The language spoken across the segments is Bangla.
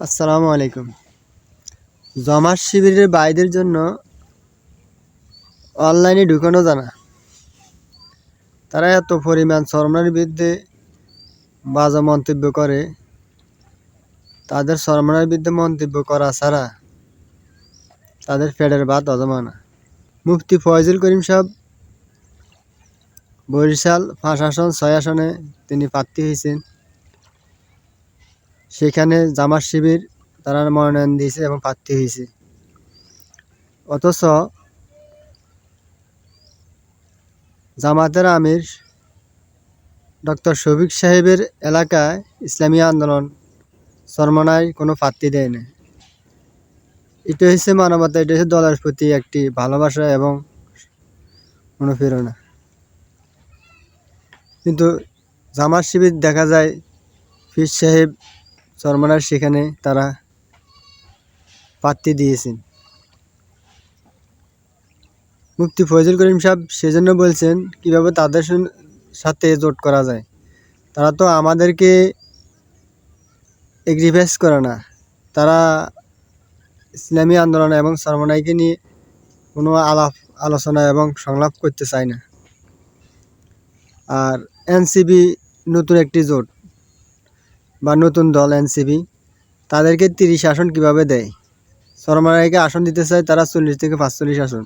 আসসালামু আলাইকুম। জমার শিবিরের ভাইদের জন্য অনলাইনে ঢুকানো যায় না। তারা এত পরিমাণ শরমের বিরুদ্ধে বাজে মন্তব্য করে, তাদের শরমের বিরুদ্ধে মন্তব্য করা ছাড়া তাদের পেটের ভাত হজম হয় না। মুফতি ফয়জুল করিম সাহেব বরিশাল ৫ আসন ৬ আসনে তিনি প্রার্থী হয়েছেন। সেখানে জামাত শিবির তারা মনোনয়ন দিয়েছে এবং প্রার্থী হয়েছে। অথচ জামাতের আমির ডক্টর শফিক সাহেবের এলাকায় ইসলামী আন্দোলন চরমনায় কোনো প্রার্থী দেয় না। এটা হচ্ছে মানবতা, এটা হচ্ছে দলের প্রতি একটি ভালোবাসা এবং অনুপ্রেরণা। কিন্তু জামাত শিবির দেখা যায় পীর সাহেব চরমনায় সেখানে তারা প্রার্থী দিয়েছেন। মুফতি ফয়জুল করিম সাহেব সেজন্য বলছেন কীভাবে তাদের সাথে জোট করা যায়। তারা তো আমাদেরকে এগ্রিফাইস করে না, তারা ইসলামী আন্দোলন এবং চরমনাইকে নিয়ে কোনো আলোচনা এবং সংলাপ করতে চায় না। আর এনসিপি নতুন একটি জোট বা নতুন দল এনসিপি, তাদেরকে ৩০ আসন কীভাবে দেয়? চরমনাইকে আসন দিতে চায় তারা ৪০ থেকে ৪৫ আসন।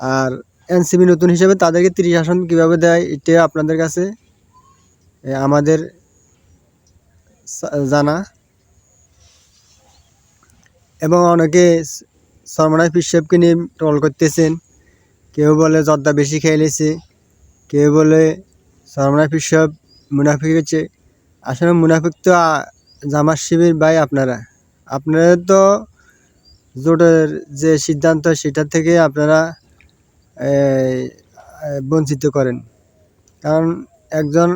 আর এনসিপি নতুন হিসেবে তাদেরকে ৩০ আসন কীভাবে দেয়, এটা আপনাদের কাছে আমাদের জানা। এবং অনেকে চরমনাই পীর সাহেবকে নিয়ে ট্রল করতেছেন। কেউ বলে জর্দা বেশি খেয়ে নিয়েছে, কেউ বলে চরমনাই পীর সাহেব মুনাফিক হচ্ছে। আসলে মুনাফিক তো জামাত শিবির ভাই আপনারা তো জোটের যে সিদ্ধান্ত সেটা থেকে আপনারা বঞ্চিত করেন। কারণ একজন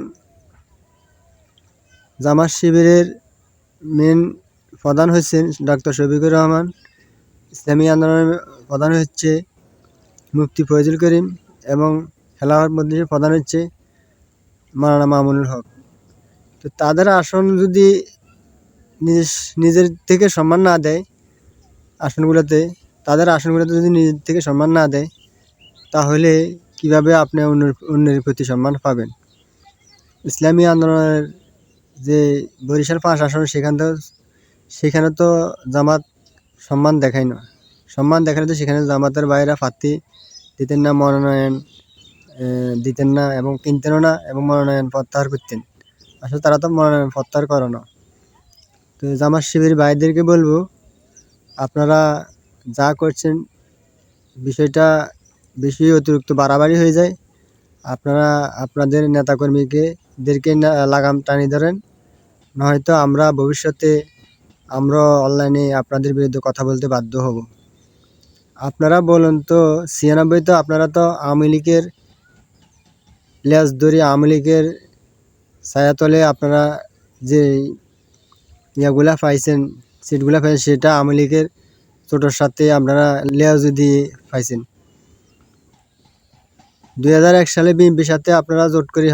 জামাত শিবিরের মেন প্রধান হচ্ছেন ডক্টর শফিকুর রহমান, ইসলামী আন্দোলনের প্রধান হচ্ছে মুফতি ফয়জুল করিম এবং খেলাফত মজলিসের প্রধান হচ্ছে মাওলানা মামুনুল হক। তো তাদের আসন যদি নিজের থেকে সম্মান না দেয়, তাদের আসনগুলোতে যদি নিজের থেকে সম্মান না দেয়, তাহলে কিভাবে আপনি অন্যের প্রতি সম্মান পাবেন? ইসলামী আন্দোলনের যে বরিশাল ৫ আসন সেখানে তো জামাত সম্মান দেখায় না। সম্মান দেখালে তো সেখানে জামাতের বাইরে প্রার্থী দিতেন না, মনোনয়ন দিতেন না এবং কিনতেনও না এবং মনোনয়ন প্রত্যাহার করতেন। আসলে তারা তো মনোনয়ন প্রত্যাহার করে না। তো জামাত শিবির ভাইদেরকে বলবো, আপনারা যা করছেন বিষয়টা বেশি অতিরিক্ত বাড়াবাড়ি হয়ে যায়। আপনারা আপনাদের নেতাকর্মীদেরকে লাগাম টানি ধরেন, নয়তো আমরা ভবিষ্যতে অনলাইনে আপনাদের বিরুদ্ধে কথা বলতে বাধ্য হব। আপনারা বলুন তো, ৯৬ তো আপনারা তো আওয়ামী লীগের লেজ ধরে আওয়ামী লীগের ছায়াতলে আপনারা যে ইয়েগুলা পাইছেন, সিটগুলা পাইছেন, সেটা আওয়ামী লীগের ছোটোর সাথে আপনারা লেজ দিয়ে পাইছেন। ২০০১ সালে বিএনপির সাথে আপনারা জোট করে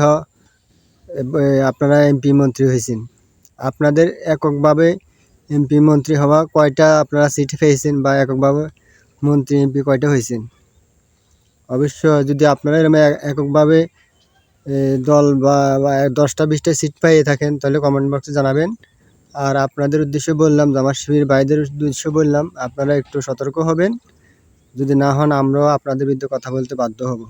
আপনারা এমপি মন্ত্রী হয়েছেন। আপনাদের এককভাবে এমপি মন্ত্রী হওয়া কয়টা আপনারা সিট পেয়েছেন বা এককভাবে মন্ত্রী এমপি কয়টা হয়েছেন? অবশ্য যদি আপনারা এরকম এককভাবে দল বা ১০টা-২০টা সিট পেয়ে থাকেন তাহলে কমেন্ট বক্সে জানাবেন। আর আপনাদের উদ্দেশ্যে বললাম, জামাত শিবির ভাইদের উদ্দেশ্যে বললাম, আপনারা একটু সতর্ক হবেন। যদি না হন আমরাও আপনাদের বিরুদ্ধে কথা বলতে বাধ্য হব।